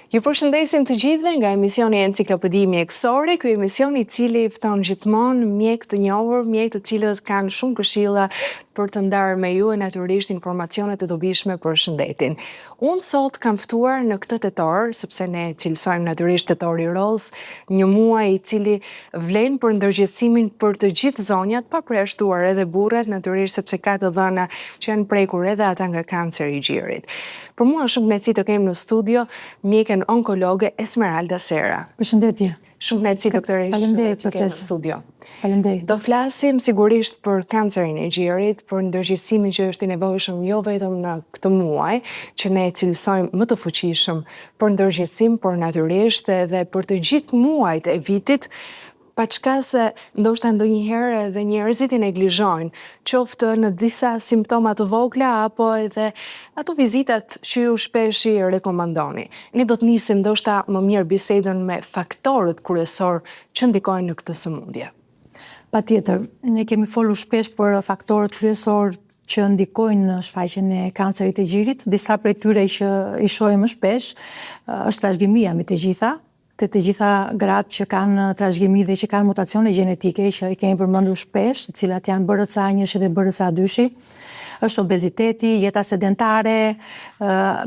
Ju përshëndesim të gjithëve nga emisioni Enciklopedi Mjekësore, ky emision I cili fton gjithmonë mjek të njohur, mjek të cilët kanë shumë këshilla për të ndarë me ju e natyrisht informacione të dobishme për shëndetin. Unë sot kam ftuar në këtë tetor, sepse ne cilësojmë natyrisht tetori roz, një muaj I cili vlen për ndërgjegjësimin për të gjithë zonjat, pa përjashtuar edhe burrat, natyrisht sepse ka të dhëna që janë prekur edhe ata nga kanceri I gjirit. Për mua është shumë kënaqësi të kem në studio mjeken onkologe Esmeralda Sera. Përshëndetje. Shumë kënaqësi doktoresh. Faleminderit të kem në studio. Faleminderit. Do flasim sigurisht për kancerin e gjirit, për ndërgjegjësimin që është I nevojshëm jo vetëm në këtë muaj, që ne cilësojmë më të fuqishëm për ndërgjegjësim, por natyrisht edhe për të gjithë muajt e vitit, pa çka se ndoshta ndonjëherë edhe njerëzit I neglizhojnë, qoftë në disa simptoma të vogla apo edhe ato vizitat që ju shpesh I rekomandoni. Ne do të nisim ndoshta më mirë bisedën me faktorët kryesor që ndikojnë në këtë sëmundje. Patjetër, ne kemi folur shpesh për faktorët kryesor që ndikojnë në shfaqjen e kancerit të gjirit. Disa prej tyre që I shohim më shpesh është trashëgimia me të gjitha gratë që kanë trashëgimi dhe që kanë mutacione gjenetike që I kemi përmendur shpesh, të cilat janë BRCA1 dhe BRCA2, është obeziteti, jeta sedentare,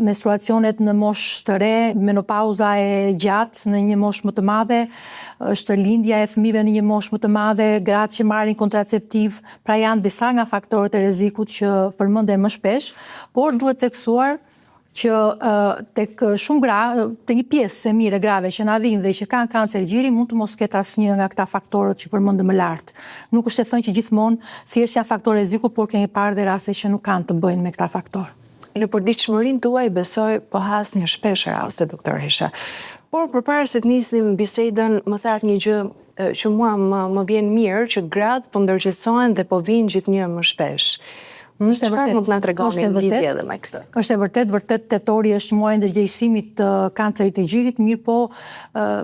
menstruacionet në moshë të re, menopauza e gjatë në një moshë më të madhe, është lindja e fëmijëve në një moshë më të madhe, gratë që marrin kontraceptiv, pra janë disa nga faktorët e rrezikut që përmenden më shpesh, por duhet theksuar që tek shumë gra, te një pjesë e mirë e grave që na vinë dhe që kanë kancer gjiri, mund të mos ketë asnjë nga këta faktorët që përmendëm më lart. Nuk është e thënë që gjithmonë thjesht janë faktorë rreziku, por kemi parë dhe raste që nuk kanë të bëjnë me këta faktorë. Në përditshmërinë tuaj besoj po hasni shpesh raste doktoresha. Por përpara se të nisim bisedën, më thatë një gjë që mua më vjen mirë, që gratë po ndërgjegjësohen dhe po vinë gjithnjë më shpesh. Çfarë mund të na tregoni në lidhje edhe me këtë? Është e vërtet tetori është muaji I ndërgjegjësimit të kancerit të gjirit, mirë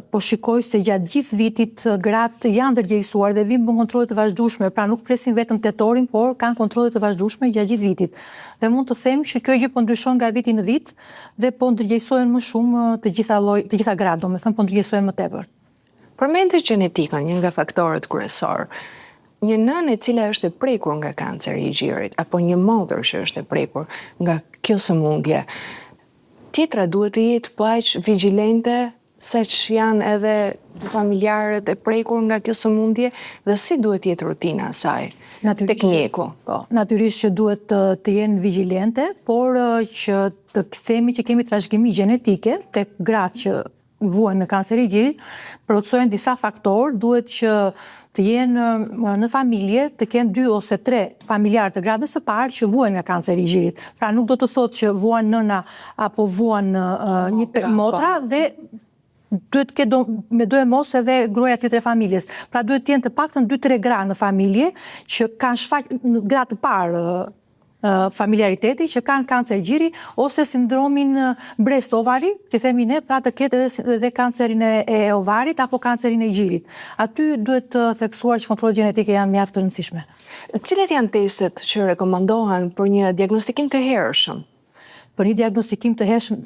po shikoj se gjatë gjithë vitit gratë janë ndërgjegjësuar dhe vinë bën kontrolle të vazhdueshme, pra nuk presin vetëm tetorin, por kanë kontrolle të vazhdueshme gjatë gjithë vitit. Dhe mund të them që kjo gjë po ndryshon nga viti në vit dhe po ndërgjegjësohen më shumë të gjitha gratë, domethënë po ndërgjegjësohen më tepër. Përmendni gjenetikën, një nga faktorët kryesor. Një nënë e cila është e prekur nga kanceri I gjirit, apo një motër që është e prekur nga kjo sëmundje, tjetra duhet të jetë po aq vigjilente sa që janë edhe familjarët e prekur nga kjo sëmundje dhe si duhet jetë rutina e saj tek mjeku. Po, natyrisht që duhet të jenë vigjilente, por që të themi që kemi trashëgimi gjenetike tek gratë që vuajnë në kancer I gjirit, plotësojnë disa faktorë, duhet që të jenë në familje, të kenë 2 ose 3 familjarë të gradës së parë që vuajnë nga kanceri I gjirit. Pra nuk do të thotë që vuan nëna apo vuan një motra dhe duhet të ketë me do e mos edhe gruaja tjetër e familjes. Pra duhet të jenë të paktën 2-3 gra në familje që kanë shfaq gra të parë familjariteti që kanë kancer gjiri ose sindromin breast ovari, të themi ne, pra të ketë edhe kancerin e ovarit apo kancerin e gjirit. Aty duhet të theksuar që kontrollet gjenetike janë mjaft të rëndësishme. Cilat janë testet që rekomandohen për një diagnostikim të hershëm? Për një diagnostikim të hershëm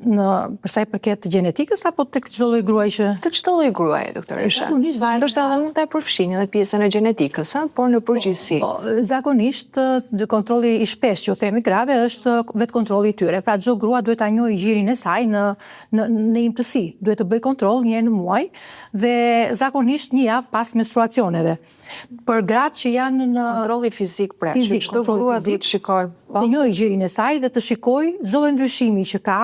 për sa I përket gjenetikës apo tek çdo lloj gruaje që tek çdo lloj gruaje doktoresha. Ndoshta edhe mund ta përfshin edhe pjesën e gjenetikës, por në përgjithësi. Zakonisht kontrolli I shpesh që u themi grave është vetë kontrolli I tyre. Pra çdo grua duhet ta njohë gjirin e saj në imtësi. Duhet të bëj kontroll një herë në muaj dhe zakonisht një javë pas menstruacioneve. Për gratë që janë në kontrolli fizik, pra çdo grua duhet të shikojë, të njohë gjirin e saj dhe të shikojë çdo lloj ndryshimi që ka,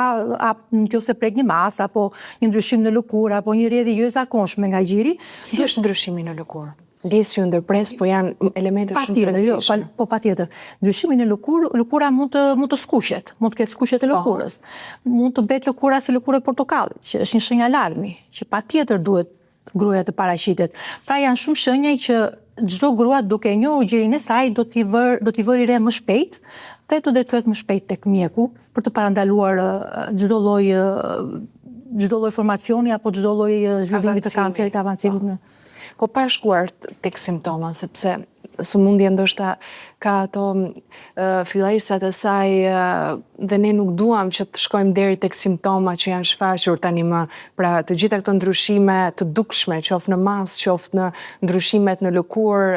nëse prek një mas apo një ndryshim në lëkurë apo një rrjedhje jo e zakonshme nga gjiri. Si është ndryshimi në lëkurë? Lisi u ndërpres, po janë elemente shumë të rëndësishme. Po patjetër. Ndryshimi në lëkura mund të skuqet, mund të ketë skuqjet e lëkurës. Mund të bëhet lëkura si lëkura e portokallit, që është një shenjë alarmi, që patjetër duhet gruaja të paraqitet. Pra janë shumë shenja që çdo grua duke njohur gjirin e saj do t'i vëri re më shpejt dhe të drejtohet më shpejt tek mjeku për të parandaluar çdo lloj formacioni apo çdo lloj zhvillimi të kancerit avancimit. Po pa shkuar tek simptoma, sepse sëmundja ndoshta ka ato fillesat e saj dhe ne nuk duam që të shkojmë deri tek simptoma që janë shfaqur tani më. Pra të gjitha këto ndryshime të dukshme, qoftë në mas, qoftë në ndryshimet në lëkurë,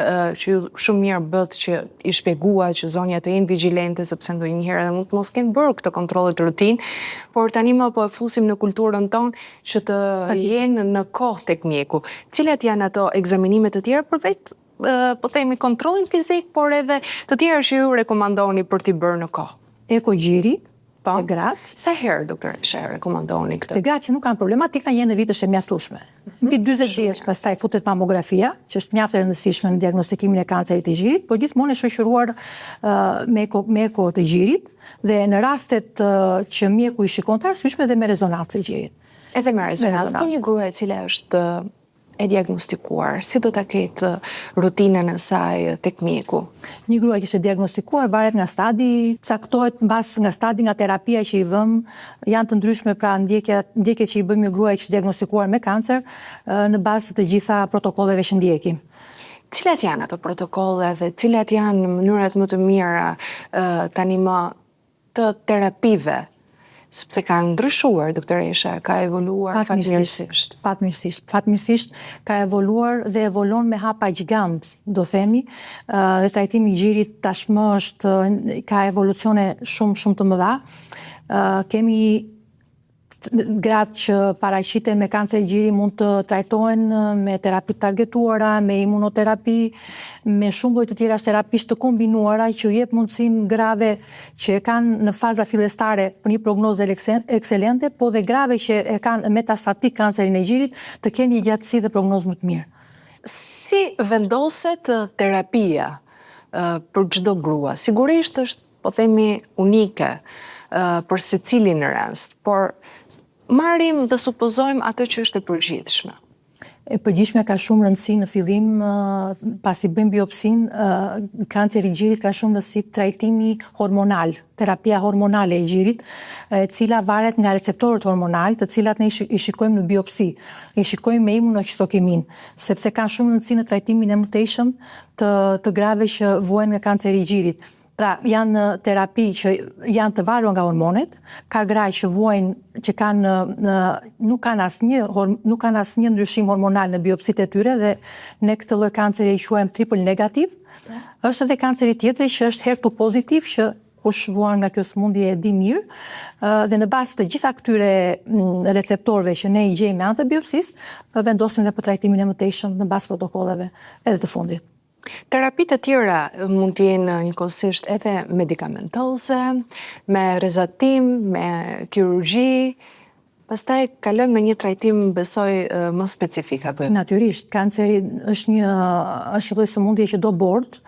që shumë mirë bët që i shpjegua që zonja të jenë vigjilente sepse ndonjëherë edhe mund të mos kenë bërë këto kontrolle të rutinë, por tani më po e fusim në kulturën tonë që të jenë në kohë tek mjeku. Cilat janë ato ekzaminimet të tjera përveç po themi kontrollin fizik, por edhe të tjera që ju rekomandoni për t'i bërë në kohë? Ekogjiri, e gratë. Sa herë, doktoresha, rekomandoni këtë? Të gratë që nuk kanë problematika jenë në vitësh e mjaftueshme. Mbi 40 vjeç pastaj futet mamografia, që është mjaft e rëndësishme në diagnostikimin e kancerit të gjirit, por gjithmonë e shoqëruar me eko të gjirit dhe në rastet që mjeku i shikon të arsyeshme dhe me rezonancë të gjirit. Edhe me rezonancë, po një grua e cila është e diagnostikuar, si do ta ketë rutinën e saj tek mjeku? Një grua që është diagnostikuar varet nga stadi, caktohet mbas nga stadi, nga terapia që i vëm, janë të ndryshme pra ndjekjet që i bëjmë një grua që është diagnostikuar me kancer në bazë të gjitha protokolleve që ndjekim. Cilat janë ato protokolle dhe cilat janë mënyrat më të mira tani më të terapive? Sepse ka ndryshuar, doktoresha, ka evoluar fatmirësisht. Fatmirësisht ka evoluar dhe evolon me hapa gjigant, do themi, dhe trajtimi i gjirit tashmë ka evolucione shumë të mëdha. Kemi gratë që paraqiten me kancer gjiri mund të trajtohen me terapi targetuara, me imunoterapi, me shumë lloj të tjera terapisë të kombinuara që jep mundësinë grave që e kanë në faza fillestare për një prognozë ekselente, po dhe grave që e kanë metastatik kancerin e gjirit të kenë një gjatësi dhe prognozë më të mirë. Si vendoset terapia për çdo grua? Sigurisht është, po themi, unike për secilin rast, por marrim dhe supozojmë atë që është e përgjithshme. E përgjithshme ka shumë rëndësi në fillim, pasi bëjmë biopsin, kanceri i gjirit ka shumë rëndësi trajtimi hormonal, terapia hormonale e gjirit, e cila varet nga receptorët hormonal, të cilat ne i shikojmë në biopsi, i shikojmë me imunohistokimin, sepse kanë shumë rëndësi në trajtimin e muteshëm të grave që vuajnë nga kanceri i gjirit. Pra, janë terapi që janë të varur nga hormonet, ka gra që vuajnë që nuk kanë asnjë ndryshim hormonal në biopsitë e tyre dhe ne këtë lloj kanceri i quajmë triple negativ. Është edhe kanceri tjetër që është HER2 pozitiv që kush vuan nga kjo sëmundje e di mirë, dhe në bazë të gjitha këtyre receptorëve që ne i gjejmë me anë të biopsisë, vendosim dhe për trajtimin e mëtejshëm në bazë protokolleve edhe të fundit. Terapitë të tjera mund të jenë njëkohësisht edhe medikamentoze, me rezatim, me kirurgji, pastaj kalojmë në një trajtim besoj më specifik apo? Natyrisht, kanceri është një lloj sëmundje që do bord,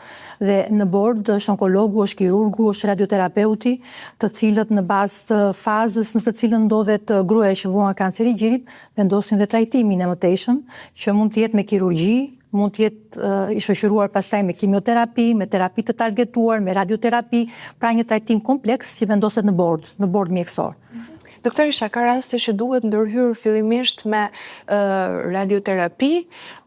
dhe në bord është onkologu, është kirurgu, është radioterapeuti, të cilët në bazë të fazës në të cilën ndodhet gruaja që vuan kanceri i gjirit, vendosin dhe trajtimin e mëtejshëm, që mund të jetë me kirurgji, mund të jetë i shoqëruar pastaj me kimioterapi, me terapi të targetuar, me radioterapi, pra një trajtim kompleks që vendoset në bord mjekësor. Doktoresha, ka raste që duhet ndërhyrë fillimisht me radioterapi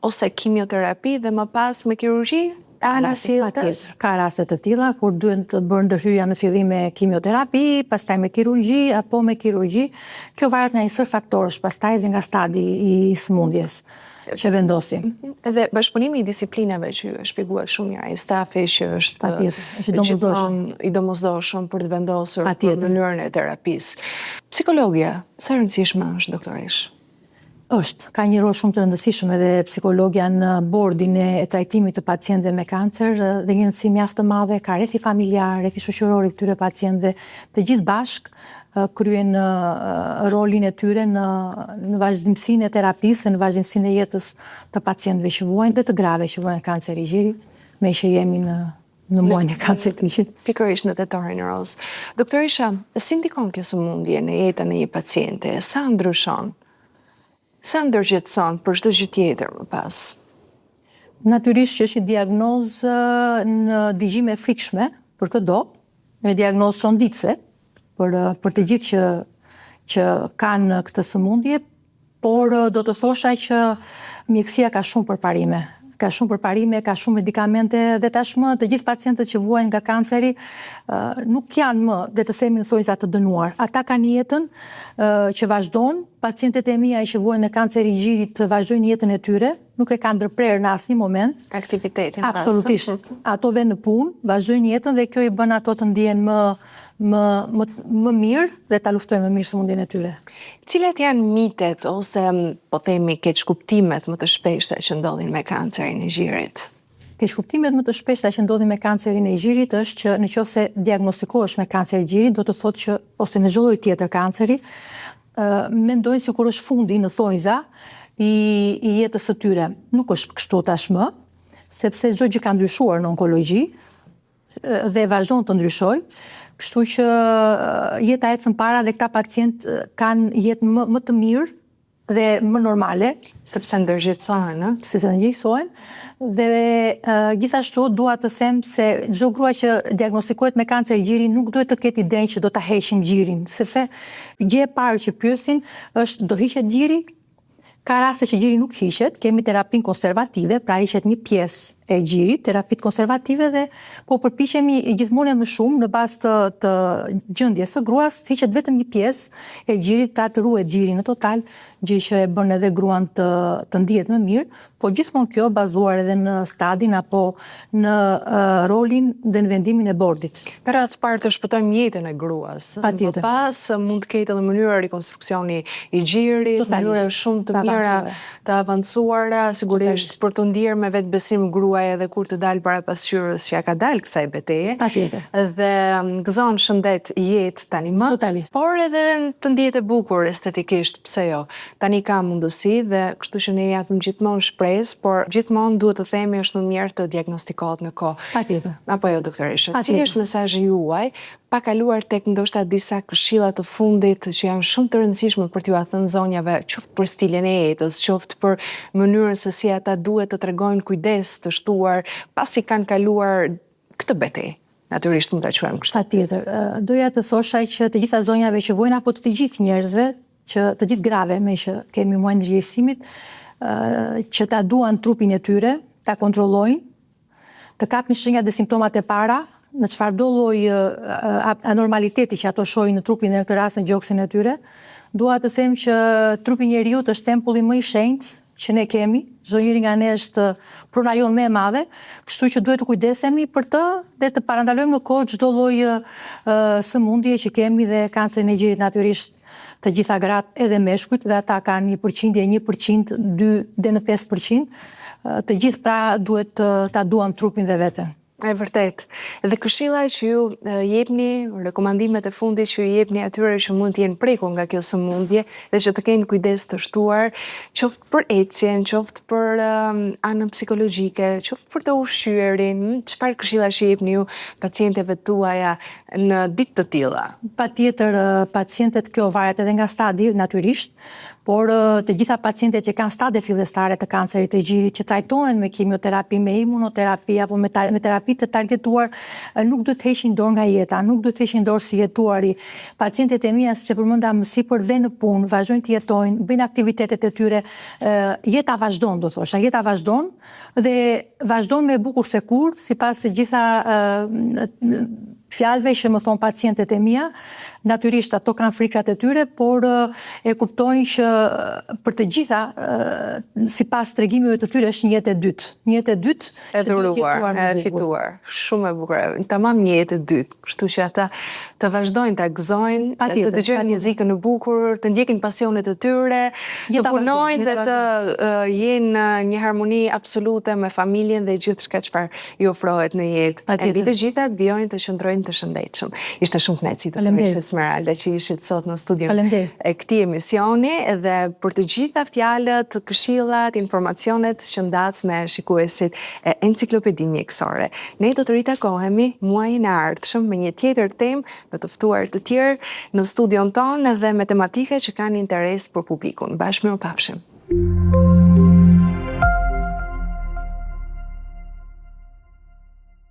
ose kimioterapi dhe më pas me kirurgji? Ka raste të tilla kur duhet të bërë ndërhyrja në fillim me kimioterapi, pastaj me kirurgji apo me kirurgji. Kjo varet nga një sër faktorësh, pastaj dhe nga stadi i sëmundjes që vendosim. Edhe bashkëpunimi i disiplinave që ju e shpjeguat shumë mirë, ai stafi që është i domosdoshëm për të vendosur për mënyrën e terapisë. Psikologja, sa rëndësishme është, doktoresh? Ka një rol shumë të rëndësishëm edhe psikologja në bordin e trajtimit të pacientëve me kancer dhe një rëndësi mjaft të madhe, ka rrethi familjar, rrethi shoqëror i këtyre pacientëve, të gjithë bashkë kryen rolin e tyre në vazhdimsinë e terapisë, në vazhdimsinë e jetës të pacientëve që vuajnë dhe të grave që vuajnë kancer i gjirit, me që jemi në muajin e kancerit të gjirit. Pikërisht në tetorin e roz. Doktoresha, si ndikon kjo sëmundje në jetën e një paciente? Sa ndryshon? Sa ndërgjetëson për çdo gjë tjetër më pas? Natyrisht që është një diagnozë në dëgjim e frikshme për çdo, një diagnozë tronditse për të gjithë që kanë këtë sëmundje, por do të thosha që mjekësia ka shumë përparime. ka shumë përparime, ka shumë medikamente dhe tashmë të gjithë pacientët që vuajnë nga kanceri nuk janë më, le të themi në thonjza të dënuar. Ata kanë jetën që vazhdon, pacientët e mia që vuajnë në kancer i gjirit vazhdojnë jetën e tyre, nuk e kanë ndërprerë në asnjë moment. Aktivitetin. Absolutisht. Ato vënë në punë, vazhdojnë jetën dhe kjo i bën ato të ndihen më mirë dhe ta luftojnë më mirë sëmundjen e tyre. Cilat janë mitet ose po themi keqkuptimet më të shpeshta që ndodhin me kancerin e gjirit? Keqkuptimet më të shpeshta që ndodhin me kancerin e gjirit është që nëse diagnostikohesh me kancer gjirit, do të thotë që ose me çdo lloj tjetër kanceri, mendojnë sikur është fundi në thonjza i jetës së tyre. Nuk është kështu tashmë, sepse çdo gjë ka ndryshuar në onkologji dhe vazhdon të ndryshojë. Kështu që jeta ecën para dhe këta pacient kanë jetë më të mirë dhe më normale. Sepse ndërgjegjësohen, ë? Sepse ndërgjegjësohen. Dhe gjithashtu dua të them se çdo grua që diagnostikohet me kancer gjiri nuk duhet të ketë idenë që do ta heqim gjirin, sepse gjë e parë që pyesin është do hiqet gjiri? Ka raste që gjiri nuk hiqet, kemi terapinë konservative, pra hiqet një pjesë e gjirit, terapitë konservative dhe po përpiqemi gjithmonë më shumë në bazë të gjendjes së gruas, hiqet vetëm një pjesë e gjirit, pra të ruhet gjiri në total, gjë që e bën edhe gruan të ndihet më mirë, po gjithmonë kjo bazuar edhe në stadin apo në rolin dhe në vendimin e bordit. Për atë parë të shpëtojmë jetën e gruas. Patjetër. Më pas mund të ketë edhe mënyra rikonstruksioni i gjirit, mënyra shumë të mira të avancuara, sigurisht për të ndier me vetbesim gruaja edhe kur të dalë para pasqyrës që ja ka dalë kësaj betejë. Patjetër. Dhe gëzon shëndet jetë tani më. Totalisht. Por edhe të ndihet e bukur estetikisht, pse jo. Tani ka mundësi dhe kështu që ne japim gjithmonë shpresë, por gjithmonë duhet të themi është më mirë të diagnostikohet në kohë. Patjetër. Apo jo, doktoresha? Cili është mesazhi juaj pa kaluar tek ndoshta disa këshilla të fundit që janë shumë të rëndësishme për t'ju thënë zonjave, qoftë për stilin e jetës, qoftë për mënyrën se si ata duhet të tregojnë kujdes të shtuar pasi kanë kaluar këtë betejë. Natyrisht mund ta quajmë kështu. Patjetër. Doja të thosha që të gjitha zonjave që vojnë apo të gjithë njerëzve, që të gjithë grave me që kemi muajin e ndërgjegjësimit, që ta duan trupin e tyre, ta kontrollojnë, të kapin shenjat dhe simptomat e para, në çfarëdo lloj anormaliteti që ato shohin në trupin e në këtë rast në gjoksin e tyre. Dua të them që trupi i njeriut është tempulli më i shenjtë që ne kemi, çdo njeri nga ne është prona jonë më e madhe, kështu që duhet të kujdesemi për të dhe të parandalojmë në kohë çdo lloj sëmundje që kemi dhe kancerin e gjirit natyrisht të gjitha gratë edhe meshkujt dhe ata kanë një përqindje 1%, 2 dhe në 5%, të gjithë pra duhet ta duam trupin dhe veten. E vërtet. Dhe këshilla që ju jepni, rekomandimet e fundit që ju jepni atyre që mund të jenë prekur nga kjo sëmundje dhe që të kenë kujdes të shtuar, qoftë për ecjen, qoftë për anën psikologjike, qoftë për të ushqyerin, çfarë këshilla që jepni ju pacientëve tuaja në ditë të tilla? Patjetër, pacientët kjo varet edhe nga stadi natyrisht, por të gjitha pacientët që kanë stade fillestare të kancerit të gjirit që trajtohen me kimioterapi, me imunoterapi apo me terapi të targetuar, nuk duhet të heqin dorë nga jeta, nuk duhet të heqin dorë si jetuari. Pacientët e mia, siç e përmenda më sipër, vënë në punë, vazhdojnë të jetojnë, bëjnë aktivitetet e tyre, jeta vazhdon, do thosha, jeta vazhdon dhe vazhdon me bukur se kur, sipas të gjitha fjalëve që më thon pacientët e mia, natyrisht ato kanë frikrat e tyre, por e kuptojnë që për të gjitha, sipas tregimeve të tyre është një jetë e dytë. Një jetë e dytë e dhuruar, e fituar. Shumë e bukur. Tamam një jetë e dytë, kështu që ata të vazhdojnë ta gëzojnë, të dëgjojnë muzikën e bukur, të ndjekin pasionet e tyre, të punojnë dhe të jenë një harmoni absolute me familjen dhe gjithçka çfarë i ofrohet në jetë. E mbi të gjitha vijojnë të qëndrojnë të shëndetshëm. Ishte shumë kënaqësi të Esmeralda që ishit sot në studion e këtij emisioni dhe për të gjitha fjalët, këshillat, informacionet që ndat me shikuesit e Enciklopedi Mjekësore. Ne do të ritakohemi muajin e ardhshëm me një tjetër temë me të ftuar të tjerë në studion tonë dhe me tematike që kanë interes për publikun. Bashkë mirupafshim.